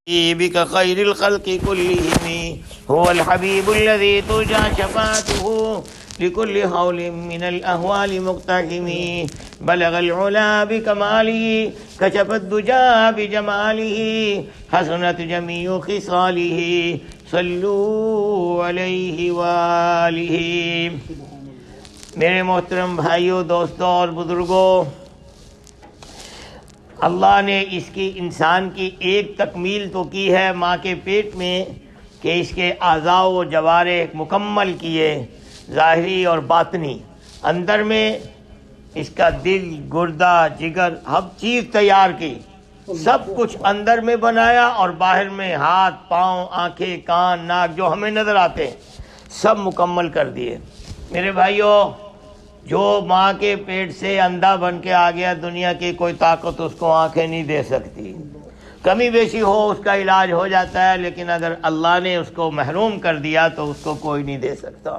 بك خير الخلق كلهم هو الحبيب الذي ترجى شفاعته لكل هول من الأهوال مقتحم بلغ العلا بكماله كشف الدجى بجماله حسنت جميع خصاله صلوا علیہ وآلہ۔ میرے محترم بھائیوں، دوستوں اور بزرگوں، اللہ نے اس کی انسان کی ایک تکمیل تو کی ہے ماں کے پیٹ میں کہ اس کے اعضاء و جوارح مکمل کیے، ظاہری اور باطنی۔ اندر میں اس کا دل، گردہ، جگر، ہر چیز تیار کی، سب کچھ اندر میں بنایا، اور باہر میں ہاتھ، پاؤں، آنکھیں، کان، ناک جو ہمیں نظر آتے ہیں سب مکمل کر دیے۔ میرے بھائیوں، جو ماں کے پیٹ سے اندھا بن کے آ گیا، دنیا کی کوئی طاقت اس کو آنکھیں نہیں دے سکتی۔ کمی بیشی ہو اس کا علاج ہو جاتا ہے، لیکن اگر اللہ نے اس کو محروم کر دیا تو اس کو کوئی نہیں دے سکتا۔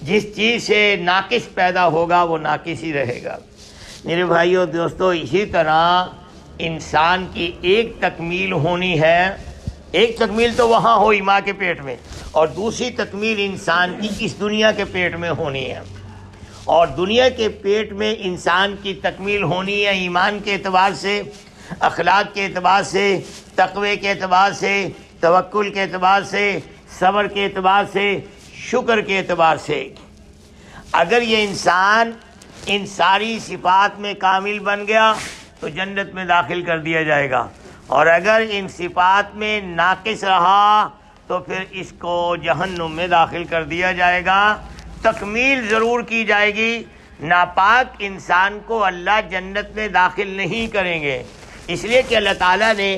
جس چیز سے ناقص پیدا ہوگا وہ ناقص ہی رہے گا۔ میرے بھائیوں دوستوں، اسی طرح انسان کی ایک تکمیل ہونی ہے۔ ایک تکمیل تو وہاں ہوئی ماں کے پیٹ میں، اور دوسری تکمیل انسان کی اس دنیا کے پیٹ میں ہونی ہے۔ اور دنیا کے پیٹ میں انسان کی تکمیل ہونی ہے ایمان کے اعتبار سے، اخلاق کے اعتبار سے، تقوی کے اعتبار سے، توکل کے اعتبار سے، صبر کے اعتبار سے، شکر کے اعتبار سے۔ اگر یہ انسان ان ساری صفات میں کامل بن گیا تو جنت میں داخل کر دیا جائے گا، اور اگر ان صفات میں ناقص رہا تو پھر اس کو جہنم میں داخل کر دیا جائے گا۔ تکمیل ضرور کی جائے گی، ناپاک انسان کو اللہ جنت میں داخل نہیں کریں گے، اس لیے کہ اللہ تعالیٰ نے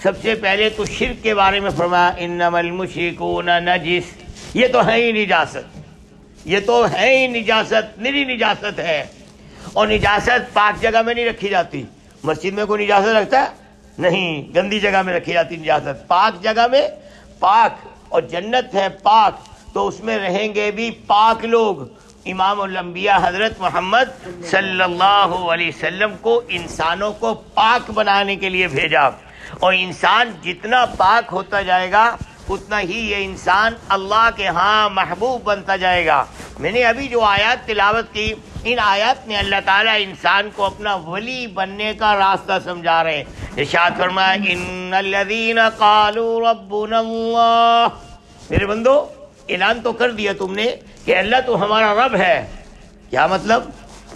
سب سے پہلے تو شرک کے بارے میں فرمایا انما المشرکون نجس۔ یہ تو ہے ہی نجاست، یہ تو ہے ہی نجاست، نری نجاست ہے، اور نجاست پاک جگہ میں نہیں رکھی جاتی۔ مسجد میں کوئی نجاست رکھتا ہے؟ نہیں، گندی جگہ میں رکھی جاتی نجاست۔ پاک جگہ میں پاک، اور جنت ہے پاک، تو اس میں رہیں گے بھی پاک لوگ۔ امام الانبیاء حضرت محمد صلی اللہ علیہ وسلم کو انسانوں کو پاک بنانے کے لیے بھیجا، اور انسان جتنا پاک ہوتا جائے گا اتنا ہی یہ انسان اللہ کے ہاں محبوب بنتا جائے گا۔ میں نے ابھی جو آیات تلاوت کی، ان آیات میں اللہ تعالیٰ انسان کو اپنا ولی بننے کا راستہ سمجھا رہے ہیں۔ ارشاد فرمایا ان الذین قالوا ربنا اللہ۔ میرے بندو، اعلان تو کر دیا تم نے کہ اللہ تو ہمارا رب ہے۔ کیا مطلب؟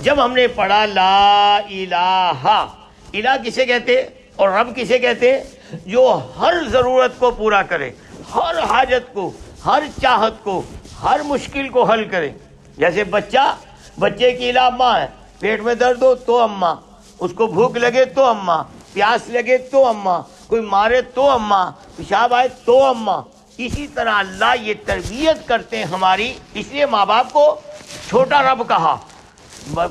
جب ہم نے پڑھا لا الہ، الہ کسے کہتے اور رب کسے کہتے؟ جو ہر ضرورت کو پورا کرے، ہر حاجت کو، ہر چاہت کو، ہر مشکل کو حل کرے۔ جیسے بچے کی الہ ماں ہے، پیٹ میں درد ہو تو اماں، اس کو بھوک لگے تو اماں، پیاس لگے تو اماں، کوئی مارے تو اماں، پیشاب آئے تو اماں۔ اسی طرح اللہ یہ تربیت کرتے ہیں ہماری، اس لیے ماں باپ کو چھوٹا رب کہا۔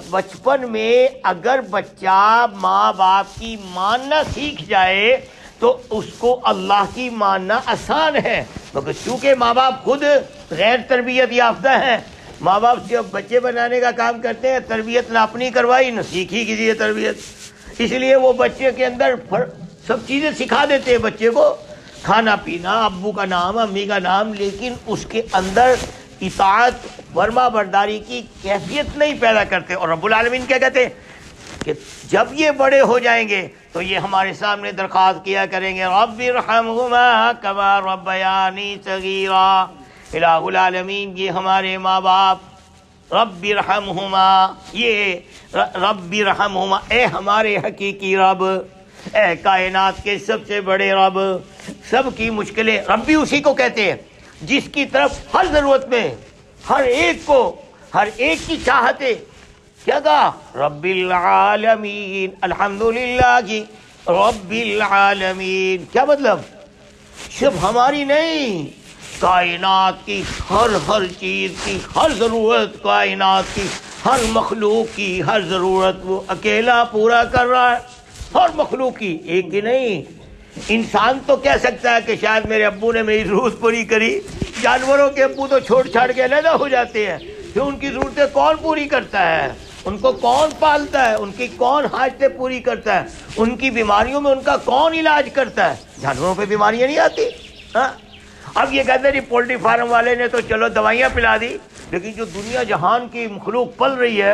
بچپن میں اگر بچہ ماں باپ کی ماننا سیکھ جائے تو اس کو اللہ کی ماننا آسان ہے، مگر چونکہ ماں باپ خود غیر تربیت یافتہ ہیں، ماں باپ صرف بچے بنانے کا کام کرتے ہیں، تربیت نہ اپنی کروائی نہ سیکھی کسی نے تربیت، اس لیے وہ بچے کے اندر سب چیزیں سکھا دیتے ہیں بچے کو، کھانا پینا، ابو کا نام، امی کا نام، لیکن اس کے اندر اطاعت، فرما برداری کی کیفیت نہیں پیدا کرتے۔ اور رب العالمین کیا کہتے ہیں کہ جب یہ بڑے ہو جائیں گے تو یہ ہمارے سامنے درخواست کیا کریں گے رب ارحمہما کما ربیانی صغیرا۔ الہ العالمین، یہ ہمارے ماں باپ، رب ارحمہما، یہ رب ارحمہما، اے ہمارے حقیقی رب، اے کائنات کے سب سے بڑے رب، سب کی مشکلیں، رب بھی اسی کو کہتے ہیں جس کی طرف ہر ضرورت میں ہر ایک کو، ہر ایک کی چاہتے کیا کہا؟ رب العالمین، الحمدللہ کی رب العالمین۔ کیا مطلب؟ صرف ہماری نہیں، کائنات کی ہر چیز کی، ہر ضرورت، کائنات کی ہر مخلوق کی ہر ضرورت وہ اکیلا پورا کر رہا ہے، ہر مخلوق کی، ایک کی نہیں۔ انسان تو کہہ سکتا ہے کہ شاید میرے ابو نے میری ضرورت پوری کری، جانوروں کے ابو تو چھوڑ چھاڑ کے علیحدہ ہو جاتے ہیں، پھر ان کی ضرورتیں کون پوری کرتا ہے؟ ان کو کون پالتا ہے؟ ان کی کون حاجتیں پوری کرتا ہے؟ ان کی بیماریوں میں ان کا کون علاج کرتا ہے؟ جانوروں پہ بیماریاں نہیں آتی. ہاں اب یہ کہتے ہیں پولٹری فارم والے نے تو چلو دوائیاں پلا دی، لیکن جو دنیا جہان کی مخلوق پل رہی ہے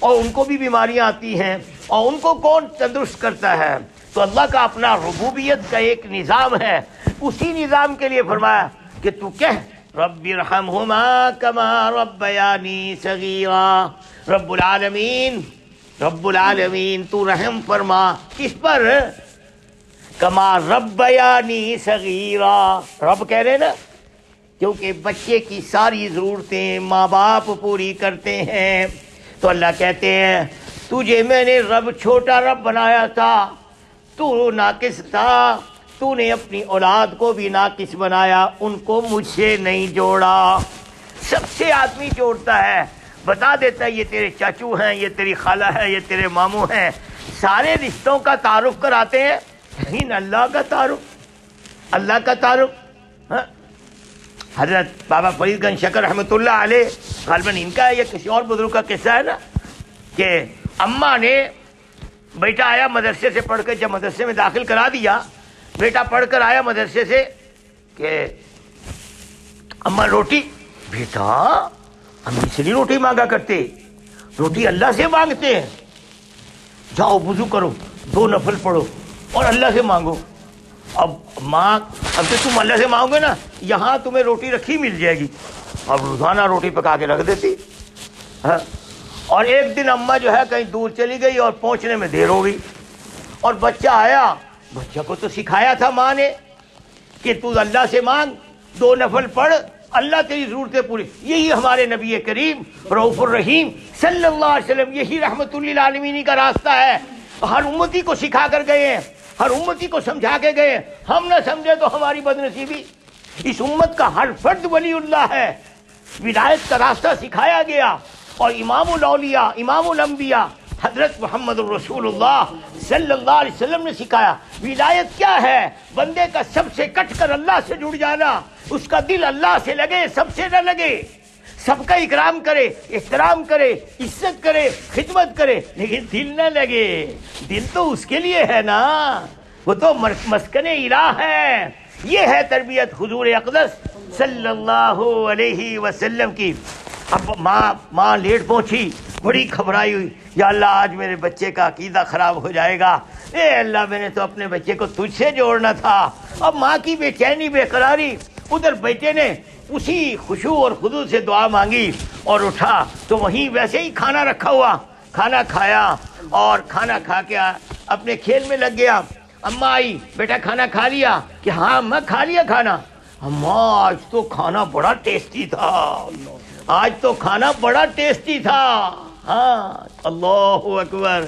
اور ان کو بھی بیماریاں آتی ہیں، اور ان کو کون تندرست کرتا ہے؟ تو اللہ کا اپنا ربوبیت کا ایک نظام ہے. اسی نظام کے لیے فرمایا کہ تو کہہ رب ارحمہما کما ربیانی صغیرا. رب العالمین تو رحم فرما کس پر؟ کما ربیانی صغیرا. رب کہہ رہے نا، کیونکہ بچے کی ساری ضرورتیں ماں باپ پوری کرتے ہیں. تو اللہ کہتے ہیں تجھے میں نے رب چھوٹا رب بنایا تھا، تو ناقص تھا، تو نے اپنی اولاد کو بھی ناقص بنایا، ان کو مجھ سے نہیں جوڑا. سب سے آدمی جوڑتا ہے، بتا دیتا ہے یہ تیرے چاچو ہیں، یہ تیری خالہ ہے، یہ تیرے ماموں ہیں. سارے رشتوں کا تعارف کراتے ہیں، لیکن اللہ کا تعارف. حضرت بابا فرید گنج شکر رحمۃ اللہ علیہ، غالباً ان کا ہے یا کسی اور بزرگ کا قصہ ہے نا، کہ اماں نے بیٹا آیا مدرسے سے پڑھ کر، جب مدرسے میں داخل کرا دیا، بیٹا پڑھ کر آیا مدرسے سے کہ اماں روٹی. بیٹا امی سے نہیں روٹی مانگا کرتے، روٹی اللہ سے مانگتے ہیں. جاؤ وضو کرو، 2 نفل پڑھو اور اللہ سے مانگو. اب تو تم اللہ سے مانگو گے نا، یہاں تمہیں روٹی رکھی مل جائے گی. اب روزانہ روٹی پکا کے رکھ دیتی. اور ایک دن اماں جو ہے کہیں دور چلی گئی اور پہنچنے میں دیر ہو گئی، اور بچہ آیا. بچہ کو تو سکھایا تھا ماں نے کہ تو اللہ سے مانگ، 2 نفل پڑھ، اللہ تیری ضرورتیں پوری. یہی ہمارے نبی کریم رؤوف الرحیم صلی اللہ علیہ وسلم، یہی رحمت للعالمین کا راستہ ہے. ہر امتی کو سکھا کر گئے ہیں، ہر امتی کو سمجھا کے گئے ہیں. ہم نہ سمجھے تو ہماری بد نصیبی. اس امت کا ہر فرد ولی اللہ ہے. ولایت کا راستہ سکھایا گیا، اور امام الاولیاء امام الانبیاء حضرت محمد الرسول اللہ صلی اللہ علیہ وسلم نے سکھایا. ولایت کیا ہے؟ بندے کا سب سے کٹ کر اللہ سے جڑ جانا، اس کا دل اللہ سے لگے، سب سے نہ لگے. سب کا اکرام کرے، احترام کرے، عزت کرے، خدمت کرے، لیکن دل نہ لگے. دل تو اس کے لیے ہے نا، وہ تو مسکن الہ ہے. یہ ہے تربیت حضور اقدس صلی اللہ علیہ وسلم کی. اب ماں لیٹ پہنچی، بڑی گھبرائی ہوئی، یا اللہ آج میرے بچے کا عقیدہ خراب ہو جائے گا. اے اللہ میں نے تو اپنے بچے کو تجھ سے جوڑنا تھا. اب ماں کی بے چینی بے قراری. ادھر بیٹے نے اسی خشوع اور خضوع سے دعا مانگی اور اٹھا تو وہیں ویسے ہی کھانا رکھا ہوا، کھانا کھایا اور کھانا کھا کے اپنے کھیل میں لگ گیا. اماں آئی، بیٹا کھانا کھا لیا؟ کہ ہاں اماں کھا لیا کھانا. اماں آج تو کھانا بڑا ٹیسٹی تھا، آج تو کھانا بڑا ٹیسٹی تھا. ہاں اللہ اکبر.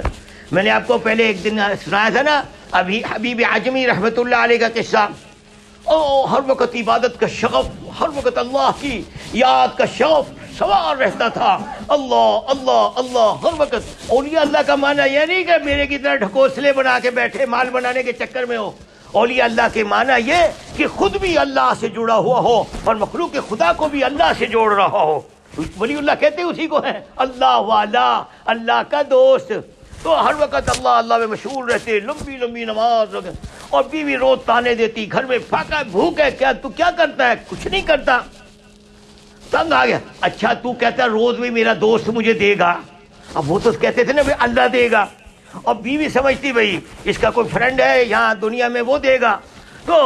میں نے آپ کو پہلے ایک دن سنایا تھا نا ابھی حبیب اعجمی رحمۃ اللہ علیہ کا قصہ. ہر وقت عبادت کا شغف، ہر وقت اللہ کی یاد کا شوق سوار رہتا تھا. اللہ اللہ اللہ ہر وقت. اولیاء اللہ کا معنی یہ نہیں کہ میرے کی طرح ڈھکوسلے بنا کے بیٹھے مال بنانے کے چکر میں ہو. اولیاء اللہ کے معنی یہ کہ خود بھی اللہ سے جڑا ہوا ہو اور مخلوق خدا کو بھی اللہ سے جوڑ رہا ہو. ولی اللہ کہتے اسی کو ہے، اللہ والا، اللہ کا دوست. تو ہر وقت اللہ اللہ میں مشغول رہتے، لمبی لمبی نماز. اور بیوی روز تانے دیتی، گھر میں پھاکا بھوک ہے، کیا تو کیا کرتا ہے؟ کچھ نہیں کرتا. تنگ آ گیا. اچھا تو کہتا ہے روز بھی میرا دوست مجھے دے گا. اب وہ تو کہتے تھے نا بھائی اللہ دے گا، اور بیوی سمجھتی بھائی اس کا کوئی فرینڈ ہے یہاں دنیا میں وہ دے گا. تو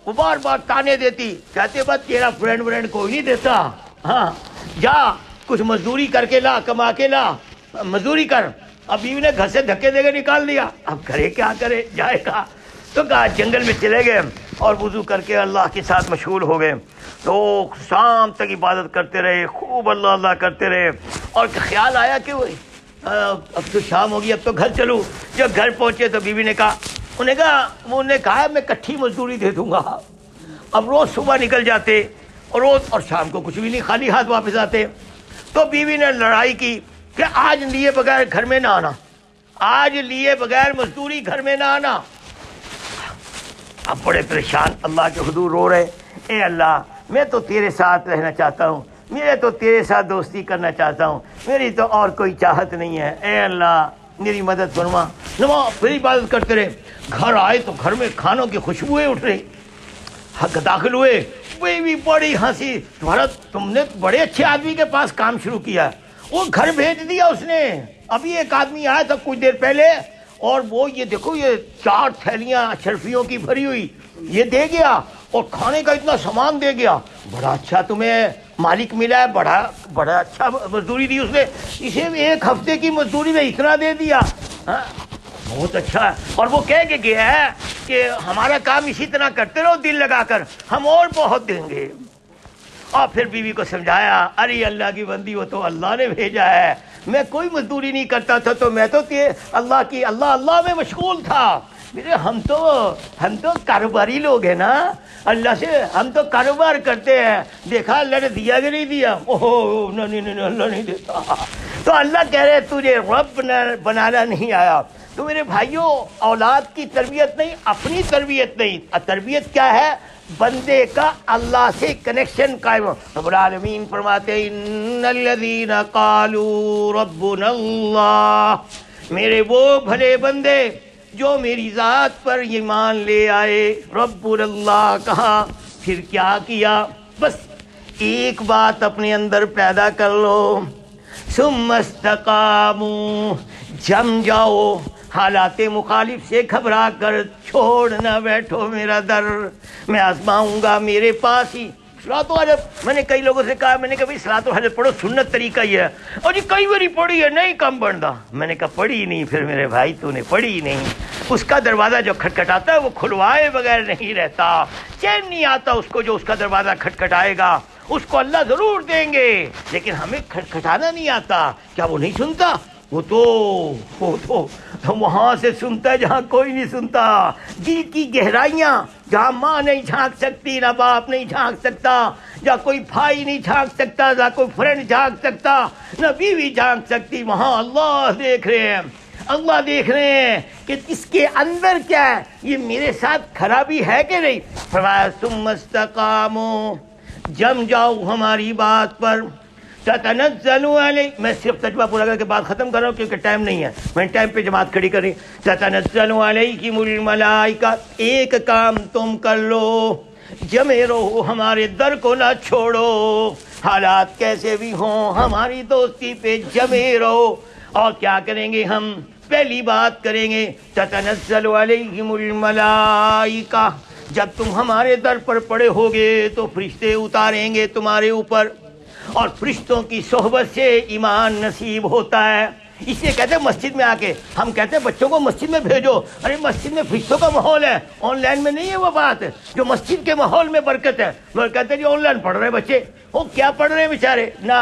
وہ بار بار تانے دیتی، کہتے بس تیرا فرینڈ کوئی نہیں دیتا. ہاں جا کچھ مزدوری کر کے لا، کما کے لا، مزدوری کر. اب بیوی نے گھر سے دھکے دے کے نکال دیا. اب کرے کیا کرے، جائے گا. تو کہا جنگل میں چلے گئے اور وضو کر کے اللہ کے ساتھ مشغول ہو گئے. تو شام تک عبادت کرتے رہے، خوب اللہ اللہ کرتے رہے. اور خیال آیا کہ اب تو شام ہوگی، اب تو گھر چلوں. جب گھر پہنچے تو بیوی نے کہا، انہوں نے کہا میں کٹھی مزدوری دے دوں گا. اب روز صبح نکل جاتے اور شام کو کچھ بھی نہیں، خالی ہاتھ واپس آتے. تو بیوی نے لڑائی کی کہ آج لیے بغیر گھر میں نہ آنا، آج لیے بغیر مزدوری گھر میں نہ آنا. اب بڑے پریشان اللہ کے حضور رو رہے، اے اللہ میں تو تیرے ساتھ رہنا چاہتا ہوں، میں تو تیرے ساتھ دوستی کرنا چاہتا ہوں، میری تو اور کوئی چاہت نہیں ہے، اے اللہ میری مدد فرما۔ نماز پھر عبادت کرتے رہے، گھر آئے تو گھر میں کھانوں کی خوشبوئیں اٹھ رہی، حق داخل ہوئے، بھی بڑی ہنسی، تمہارا تم نے بڑے اچھے آدمی کے پاس کام شروع کیا، وہ گھر بھیج دیا اس نے۔ ابھی ایک آدمی آیا تھا کچھ دیر پہلے، اور وہ یہ دیکھو یہ 4 تھیلیاں اشرفیوں کی بھری ہوئی یہ دے گیا، اور کھانے کا اتنا سامان دے گیا، بڑا اچھا تمہیں مالک ملا ہے، بڑا اچھا مزدوری دی اس نے، اسے 1 ہفتے کی مزدوری میں اتنا دے دیا، بہت اچھا ہے۔ اور وہ کہہ کے گیا ہے کہ ہمارا کام اسی طرح کرتے رہو دل لگا کر، ہم اور بہت دیں گے۔ اور پھر بیوی کو سمجھایا، ارے اللہ کی بندی وہ تو اللہ نے بھیجا ہے، میں کوئی مزدوری نہیں کرتا تھا، تو میں تو اللہ میں مشغول تھا۔ ہم تو کاروباری لوگ ہیں نا، اللہ سے ہم تو کاروبار کرتے ہیں، دیکھا اللہ نے دیا کہ نہیں دیا، اوہ نہیں اللہ نہیں دیتا۔ تو اللہ کہہ رہے تجھے رب بنانا نہیں آیا۔ تو میرے بھائیوں، اولاد کی تربیت نہیں، اپنی تربیت نہیں، تربیت کیا ہے؟ بندے کا اللہ سے کنیکشن قائم۔ رب العالمین فرماتے ہیں ان الذین قالوا ربنا اللہ، میرے وہ بھلے بندے جو میری ذات پر ایمان لے آئے، رب اللہ کہا، پھر کیا کیا؟ بس ایک بات اپنے اندر پیدا کر لو، ثم استقاموا، جم جاؤ، حالات مخالف سے گھبرا کر چھوڑ نہ بیٹھو، میرا در میں آزماؤں گا، میرے پاس ہی۔ صلاۃ الحجر میں نے کئی لوگوں سے کہا، میں نے کہا بھائی صلاۃ الحجر پڑھو، سنت طریقہ یہ ہے، اور جی کئی باری پڑھی ہے نہیں کم بنتا، میں نے کہا پڑھی نہیں، پھر میرے بھائی تو نے پڑھی نہیں۔ اس کا دروازہ جو کھٹکھٹاتا ہے وہ کھلوائے بغیر نہیں رہتا، چین نہیں آتا اس کو جو اس کا دروازہ کھٹکھٹائے گا، اس کو اللہ ضرور دیں گے، لیکن ہمیں کھٹکھٹانا نہیں آتا۔ کیا وہ نہیں سنتا؟ وہ تو وہاں سے سنتا ہے جہاں کوئی نہیں سنتا، دل کی گہرائیاں جہاں ماں نہیں جھانک سکتی، نہ باپ نہیں جھانک سکتا، جہاں کوئی بھائی نہیں جھانک سکتا، نہ کوئی فرینڈ جھانک سکتا، نہ بیوی جھانک سکتی، وہاں اللہ دیکھ رہے ہیں، اللہ دیکھ رہے ہیں کہ اس کے اندر کیا ہے، یہ میرے ساتھ خرابی ہے کہ نہیں۔ فرمایا ثم استقاموا، جم جاؤ ہماری بات پر، تتنزل علیہ، میں صرف ترجمہ پورا کر کے بات ختم کر رہا ہوں کیونکہ ٹائم نہیں ہے، میں ٹائم پہ جماعت کھڑی کر رہی۔ تتنزل علیکم الملائکہ، ایک کام تم کر لو، جمے رہو، ہمارے در کو نہ چھوڑو، حالات کیسے بھی ہوں ہماری دوستی پہ جمے رہو۔ اور کیا کریں گے ہم؟ پہلی بات کریں گے تتنزل علیہم الملائکہ، جب تم ہمارے در پر پڑے ہوگے تو فرشتے اتاریں گے تمہارے اوپر، اور فرشتوں کی صحبت سے ایمان نصیب ہوتا ہے۔ اس لیے کہتے ہیں مسجد میں آ کے، ہم کہتے ہیں بچوں کو مسجد میں بھیجو، ارے مسجد میں فرشتوں کا ماحول ہے، آن لائن میں نہیں ہے وہ بات، جو مسجد کے ماحول میں برکت ہے۔ لوگ کہتے ہیں جی آن لائن پڑھ رہے بچے، وہ کیا پڑھ رہے ہیں بیچارے، نہ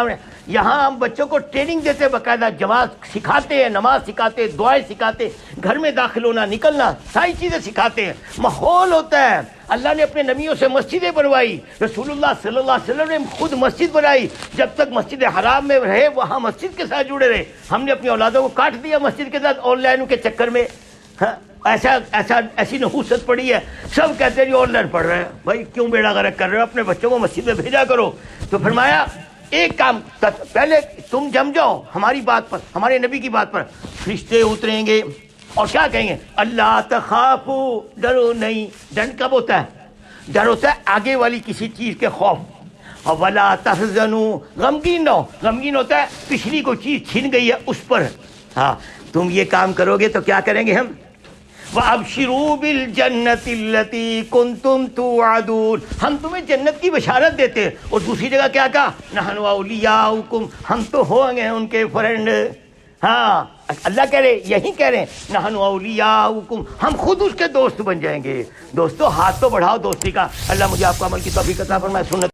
یہاں ہم بچوں کو ٹریننگ دیتے، باقاعدہ جماعت سکھاتے ہیں، نماز سکھاتے ہیں، دعائیں سکھاتے ہیں، گھر میں داخل ہونا نکلنا ساری چیزیں سکھاتے ہیں، ماحول ہوتا ہے۔ اللہ نے اپنے نبیوں سے مسجدیں بنوائی، رسول اللہ صلی اللہ علیہ وسلم نے خود مسجد بنائی، جب تک مسجد حرام میں رہے وہاں مسجد کے ساتھ جڑے رہے۔ ہم نے اپنی اولادوں کو کاٹ دیا مسجد کے ساتھ آن لائن کے چکر میں، ایسی نحوست پڑی ہے، سب کہتے ہیں جی آن لائن پڑھ رہے ہیں، بھائی کیوں بیڑا غرق کر رہے ہو، اپنے بچوں کو مسجد میں بھیجا کرو۔ تو فرمایا ایک کام، پہلے تم جم جاؤ ہماری بات پر، ہمارے نبی کی بات پر، فرشتے اتریں گے اور کیا کہیں گے؟ اللہ تخافوا، ڈرو نہیں۔ ڈر کب ہوتا ہے؟ ڈر ہوتا ہے آگے والی کسی چیز کے خوف، اور ولا تحزنوا، غمگین نہ ہو، غمگین ہوتا ہے پچھلی کوئی چیز چھن گئی ہے اس پر۔ ہاں تم یہ کام کرو گے تو کیا کریں گے ہم؟ وَأَبْشِرُوا بِالْجَنَّةِ الَّتِي كُنْتُمْ تُوعَدُونَ، ہم تمہیں جنت کی بشارت دیتے ہیں۔ اور دوسری جگہ کیا کہا؟ نَحْنُ أَوْلِيَاؤُكُمْ، ہم تو ہوں گے ان کے فرینڈ۔ ہاں اللہ کہہ رہے، یہی کہہ رہے ہیں نَحْنُ أَوْلِيَاؤُكُمْ، ہم خود اس کے دوست بن جائیں گے۔ دوستو ہاتھ تو بڑھاؤ دوستی کا۔ اللہ مجھے آپ کو عمل کی توفیق عطا فرمائے۔ سنت